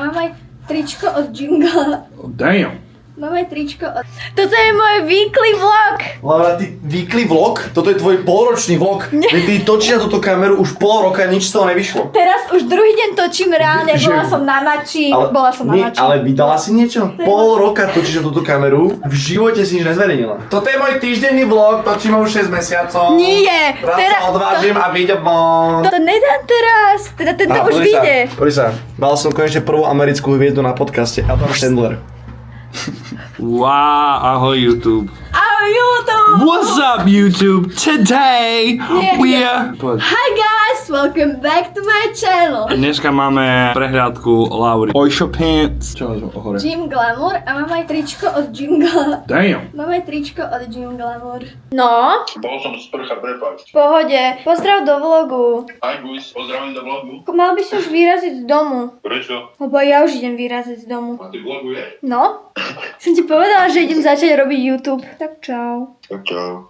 mám aj tričko od Jingla. Oh, damn. Mám aj tričko od... Toto je môj weekly vlog. Laura, ty weekly vlog? Toto je tvoj polročný vlog. Veď ty točíš na túto kameru už pol roka, nič z toho nevyšlo. Teraz už druhý deň točím reálne, bola som na mači. Ale vydala si niečo? Pol roka točíš na túto kameru, v živote si nič nezverejnila. Toto je môj týždenný vlog, točím už 6 mesiacov. Nie, teraz sa odvážim a vyjde von. To nedám teraz, teda tento už vyjde. Pozri sa, mal som konečne prvú americkú hviezdu na podcaste, Adam Sandler. Wow, ahoj YouTube. Ahoj YouTube! What's up YouTube? Today we're... Hi guys, welcome back to my channel. Dneska máme prehliadku Laury. Oisho Pants. Čo máš hore? Gym Glamour a mám aj tričko od Jingla. Damn. Mám aj tričko od Gym Glamour. No? Bol som sprcha, prepáč. V pohode. Pozdrav do vlogu. Aj Guis, pozdravím do vlogu. Mal by si už vyraziť z domu. Prečo? Lebo ja už idem vyraziť z domu. A ty vloguješ? No? Som ti povedala, že idem začať robiť YouTube. Tak čau. Tak čau.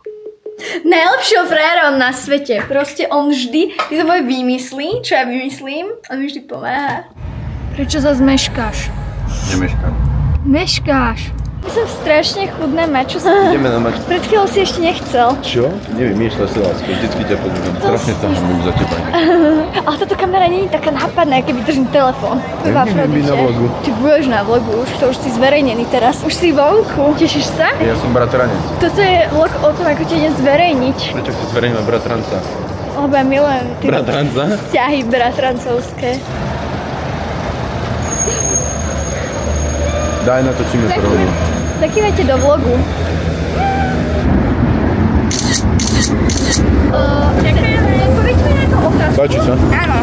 Najlepšieho frajera na svete. Proste on vždy, tieto moje výmysly, čo ja vymyslím, on mi vždy pomáha. Prečo zase meškáš? Nemeškám. Meškáš. Ja som strašne chudná, mačo. Ideme na mač. Pred chvíľou si ešte nechcel. Čo? Nevymýšľaj si lásko, vždycky ťa pozriem. Strašne sa hambím za teba. Ale táto kamera nie je taká nápadná, keby držím telefón. Nebudem byť na vlogu. Ty budeš na vlogu už, to už si zverejnený teraz. Už si vonku. Tešíš sa? Ja som bratranec. Toto je vlog o tom, ako ti idem zverejniť. Prečo chceš zverejniť bratranca? Lebo ja milujem tie Bratranca? vzťahy bratrancovské. Daj, natočíme to rovno. Zakývajte do vlogu. Ďakujeme. Odpoveďme na tú otázku. Páči sa? Áno.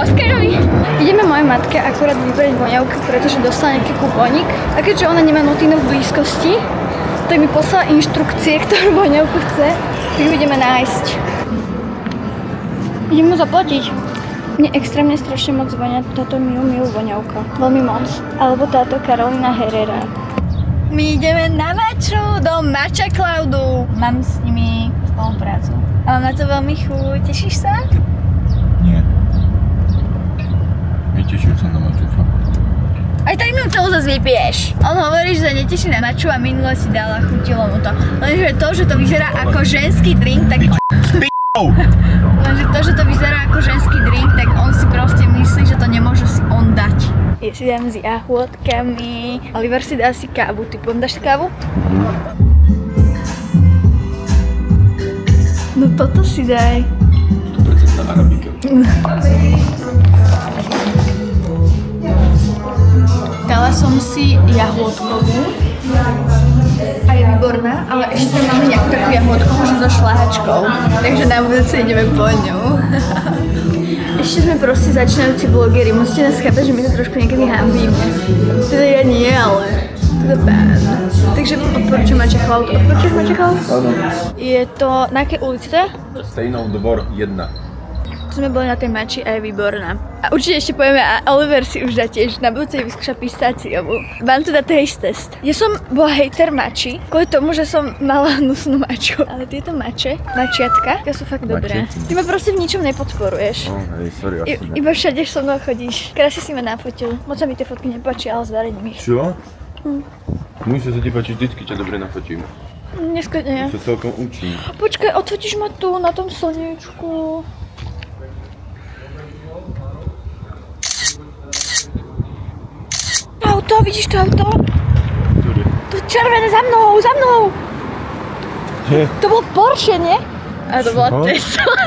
Oskarovi. Ideme mojej matke akurát vybrať voňavku, pretože dostala nejaký kupónik. A keďže ona nemá Notino v blízkosti, tak mi poslala inštrukcie, ktorú voňavku chce, tak ju ideme nájsť. Idem mu zaplatiť. Mne extrémne strašne moc vonia táto Miu voňavka. Veľmi moc. Alebo táto Carolina Herrera. My ideme na maču do Mača Cloudu. Mám s nimi spoluprácu. A mám na to veľmi chuť. Tešíš sa? Nie. Neteším sa na maču, fakt. Aj tak mi celú zase vypiješ. On hovorí, že sa neteší na maču a minule si dala, chutilo mu to. Lenže to, že to vyzerá ako ženský drink, tak... Lenže to, že to vyzerá ako ženský drink, tak on si proste myslí, že to nemôže si on dať. Ja si dám s jahôdkami. Oliver si dá si kávu. Ty dáš si kávu? No toto si daj. 100% arabika. Dala som si jahôdkovú. A je výborná, ale ešte máme nejakú takú jahôdku, možno so šláhačkou. Takže na budúce ideme po ňu. Ešte sme proste začínajúci vlogeri, musíte nás chápať, že my to trošku niekedy hambíme. Teda ja nie, ale teda pán. Takže odporúčam Mača Cloud. Odporúčaš Mača Cloud? Áno. Je to, na akej ulici to je? Stejnou dvor 1. Sme boli na tej mači a je výborná. A určite ešte povieme, a Oliver si už dá tiež na budúce vyskúša pistáciovú. Mám teda taste test. Ja som bola hejter mači, kvôli tomu, že som mala hnusnú maču. Ale tieto mačiatka, sú fakt dobré. Ty ma proste v ničom nepodporuješ. Hej, sorry, Iba všade so mnou chodíš. Krásne si ma nafotil. Moc sa mi tie fotky nepáči, ale zverejním ich. Čo? Musí sa ti páčiť, vždycky ťa dobre nafotím. Dneska nie. Sa celkom učím. Počkaj, odfotíš ma tu, na tom slniečku. Auto, vidíš to auto? To červené za mnou! To bol Porsche, nie? A to bola Tesla.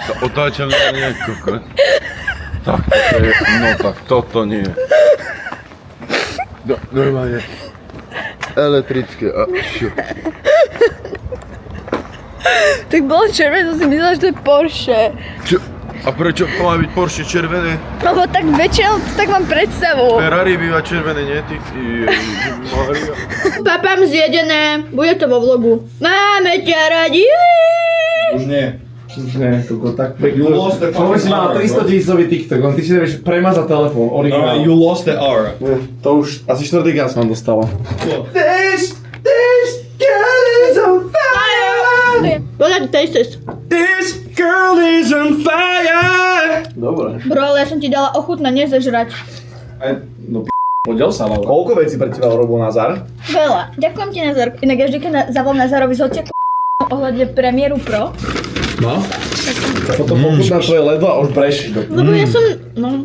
Sa otáčam na nejako. Tak toto je, no tak toto nie. No, normálne. Elektrické a čo? Tak bolo červené, to si myslela, že to je Porsche. Čo? A prečo má byť Porsche červené? Lebo tak väčšinou, tak mám predstavu. Ferrari býva červené, nie? Ty, Maria. Papám zjedené, bude to vo vlogu. Máme ťa radi. Už nie, koko, tak Hovorí si mal 300 000 TikTok, ty si nevieš premazať telefón, originál. You lost the hour. To už asi 4. gas mám dostala. This girl is on fire. Podať taste test. This girl world is on fire. Dobre. Bro, ale ja som ti dala ochutná, nezežrať. No podiel sa, Laura. Koľko vecí pre teba urobil Nazar? Veľa. Ďakujem ti, Nazar. Inak ja vždy, keď zavolám Nazarovi z hociaku ohľadne premiéru Pro. No. Potom pochutná tvoje ledva a už brešiš do Lebo ja som, no...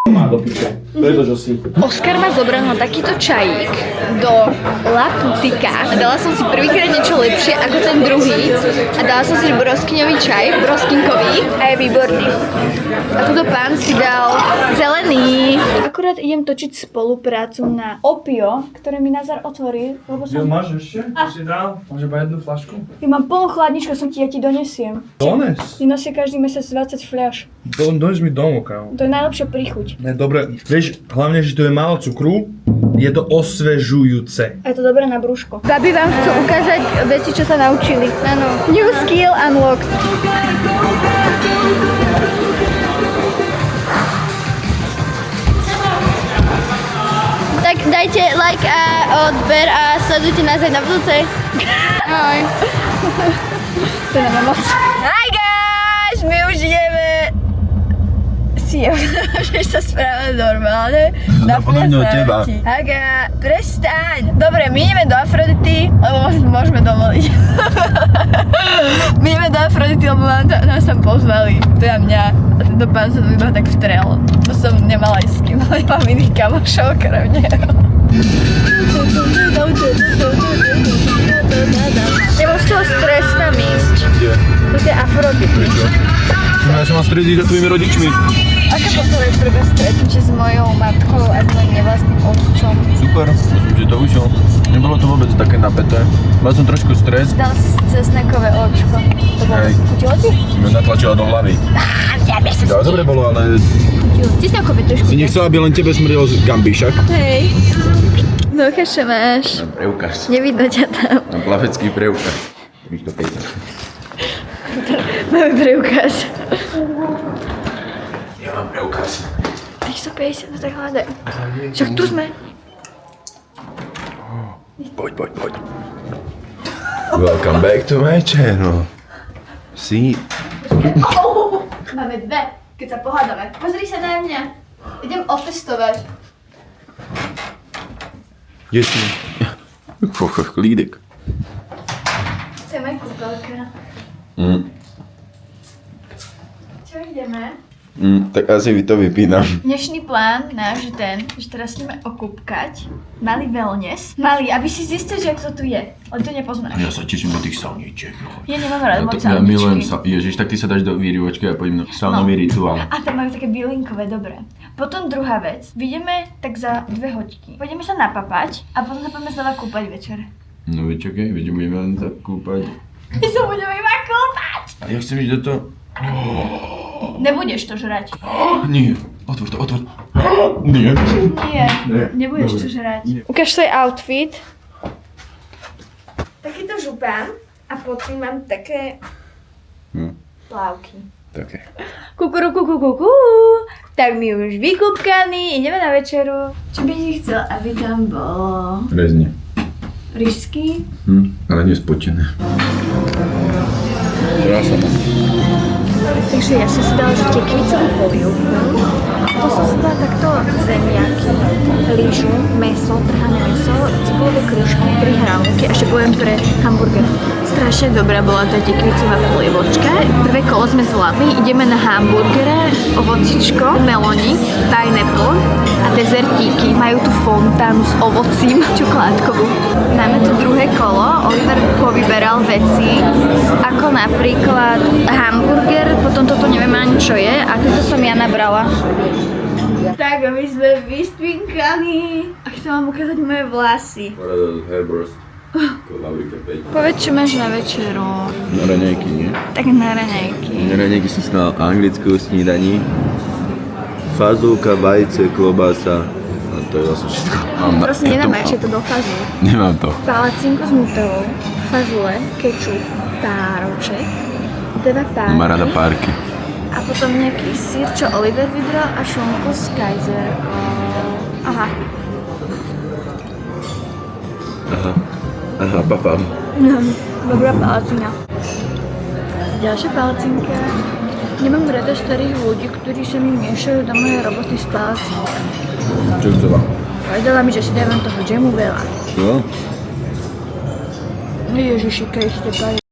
má do piče. Pretože si... Oskar ma zobral na takýto čajík do La Putika a dala som si prvýkrát niečo lepšie ako ten druhý a dala som si broskyňový čaj, broskinkový a je výborný. A tuto pán si dal zelený. Akurát idem točiť spoluprácu na Opio, ktoré mi Nazar otvorí, lebo som... máš ešte? Si dal? Máš iba jednu fľašku? Ja mám plnú chladničku, ja ti donesiem. Dones. Ty nosia každý mesiac 20 fľaš. Dones mi domov, kámo. To je najlepšia príchuť. Ne, dobre, vieš, hlavne, že tu je málo cukru, je to osvežujúce. A je to dobré na brúško. Babi vám chcú ukázať veci, čo sa naučili. Áno. New skill unlocked. Tak dajte like a odber a sledujte nás aj na budúcej. Ahoj. To nemá moc. Hi guys, my už ideme si že sa správame normálne. Napodobne od teba. Haga, prestaň. Dobre, my ideme do Afrodity, lebo môžeme dovoliť. My ideme do Afrodity, lebo nás tam pozvali. Teda mňa. A tento pán sa to iba tak vtrel. To som nemala ísť s kým, ale mám iných kamošov okrem neho. Nemám z toho stres tam ísť. To je Afrodity. Ja sa mám stretnúť s tvojimi rodičmi. Aké bolo tvoje prvé stretnutie s mojou matkou a s mojím nevlastným otcom? Super, ja som ti to ušiel. Nebolo to vôbec také napäté. Mal som trošku stres. Dal si cesnakové očko. To bolo, Hej. chutilo ti? Si mi natlačila do hlavy. Ja, dobre bolo, ale Chutilo. Cesnakové trošku. si nechcela, aby len tebe smrdelo z gamby však? Hej. No, čo máš? Mám preukaz. Nevidno ťa tam. Mám plavecký preukaz. Víš to pejta. Máme preukaz. Ja mám preukaz. 350, no tak hľadaj. Však tu sme. Poď. Welcome back to my channel. Si. Máme dve, keď sa pohádame. Pozri sa na mňa. Idem otestovať. Kde si? Klídek. To je moja kúpelka. Čo ideme? Tak asi to vypínam. Dnešný plán náš je ten, že teraz ideme okúpkať. Malý wellness. Malý, aby si zistil, že ako to tu je. Ale to nepoznáš. Ja sa teším do tých sauničiek. Ja nemám rád moc Ja milujem sauničky. sa. Ježiš, tak ty sa dáš do výrývočky a poďme na saunový rituál. A tam majú také bylinkové, dobre. Potom druhá vec. Vyjdeme tak za 2 hoďky. Pôjdeme sa napapať a potom sa poďme znova kúpať večer. No veď okej, veď budeme len tak kúpať. My sa budeme iba kúpať! A ja chcem ísť do toho. Nebudeš to žrať. Nie, otvor to, otvor. Nie. Nie, nebudeš to žrať. Ukáž svoj outfit. Takýto župán a pod tým mám také plávky. Také. Kukurukukukuku. Tak my už vykúpkaní, ideme na večeru. Čo by si chcel, aby tam bolo? Rezne. Ryžsky? Ale nespotené. Krása mám. Takže ja som si dala, že tekvicovú polievku. To som si dala takto zemiaky, rýžu, mäso, trhané mäso, cibulové kryžky, 3 hranolky a ešte poviem pre hamburger. Strašne dobrá bola tá tekvicová polievočka. Prvé kolo sme zvládli, ideme na hamburgere, ovocičko, melónik, pineapple a dezertíky. Majú tu fontánu s ovocím, čokoládkovú. Máme tu druhé kolo, Oliver povyberal veci, ako napríklad hamburger, potom toto neviem ani čo je a toto som ja nabrala. Tak my sme vyspinkali a chcem vám ukázať moje vlasy. Povedz, čo máš na večeru. Na raňajky, nie? Tak na raňajky. Na raňajky som si dal anglickú snídaní. Fazulka, vajce, klobása. A to je vlastne všetko. Prosím, nedávaj to do fazule. Nemám to. Palacinku s nutelou, fazule, kečup, pároček, 2 párky. Má rada párky. A potom nejaký syr, čo Oliver vybral a šunku s kajzerkou. Aha. Aha, papám. Dobrá palacina. Ďalšia palcinka. Nemám rada starých ľudí, ktorí sa mi miešajú do mojej roboty s palcinkou. Čo chcela? Povedala mi, že si dávam toho džemu veľa. Čo? Ježišika, ešte pár.